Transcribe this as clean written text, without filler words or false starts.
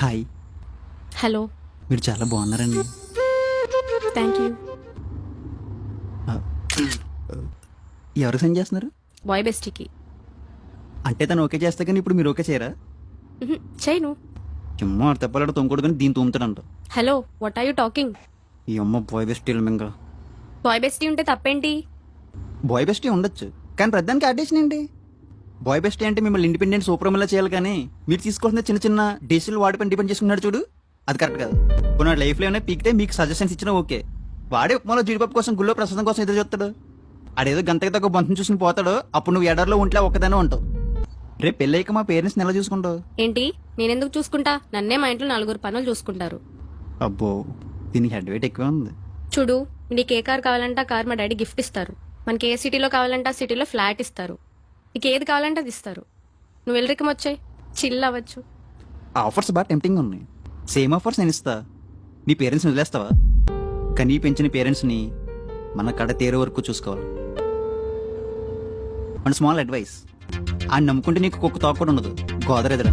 Hi. Hello. మీరు చాలా బాగున్నారండి. Thank you. ఎవరు సెండ్ చేస్తున్నారు? బాయ్ బెస్టీకి. అంటే తను ఓకే చేస్తే కానీ ఇప్పుడు మీరు ఓకే చేయరా? చేయను. చుమ్మా ఆడు తెప్పాలంటే తొమ్మిది కానీ దీన్ని తోముతాడంట. Hello, what are you talking? ఈ అమ్మ బాయ్ బెస్ట్ ఇంకా బాయ్ బెస్టీ ఉంటే తప్పేంటి? బాయ్ బెస్టీ ఉండొచ్చు కానీ ప్రధానికి అడ్డేషన్ ఏంటి? బాయ్ బెస్టీ అంటే మిమ్మల్ని ఇండిపెండెంట్ సూపర్ ఇలా చేయాలి కానీ మీరు తీసుకోవాల్సిన చిన్న చిన్న డెసిషన్లు వాడిపైన డిపెండ్ చేసుకున్నాడు చూడు, అది కరెక్ట్ కాదు. కొన్ని లైఫ్లో ఏమైనా పీకితే మీకు సజెషన్స్ ఇచ్చినా ఓకే. వాడే ఉప్మాలో జీడిపప్పు కోసం గుళ్ళో ప్రసాదం కోసం ఎదురు చూస్తాడు. ఆడేదో గంటకి తగ్గ బంతం చూసుకుని పోతాడు. అప్పుడు నువ్వు ఎడర్లో ఉంటే ఒక్కదానే ఉంటావు. రేపు పెళ్ళయ్యాక మా పేరెంట్స్ని ఎలా చూసుకుంటావు? ఏంటి, నేనెందుకు చూసుకుంటా? నన్నే మా ఇంట్లో 4 పనులు చూసుకుంటారు. అబ్బో, దీనికి హెడ్ వెయిట్ ఎక్కువ ఉంది. చూడు, నీకు ఏ కార్ కావాలంటే ఆ కార్ మా డాడీ గిఫ్ట్ ఇస్తారు. మనకి ఏ సిటీలో కావాలంటే ఆ సిటీలో ఫ్లాట్ ఇస్తారు. నీకు ఏది కావాలంటే అది ఇస్తారు. నువ్వు వెళ్ళరికం వచ్చాయి, చిల్ అవ్వచ్చు. ఆఫర్స్ బాగా టెంప్టింగ్ ఉన్నాయి. సేమ్ ఆఫర్స్ నేను ఇస్తా. నీ పేరెంట్స్ని వదిలేస్తావా? కానీ పెంచిన పేరెంట్స్ని మన కడ తేరే వరకు చూసుకోవాలి. అండ్ స్మాల్ అడ్వైస్, ఆ నమ్ముకుంటే నీకు కుక్క తోక కూడా ఉండదు. గోదరెదరా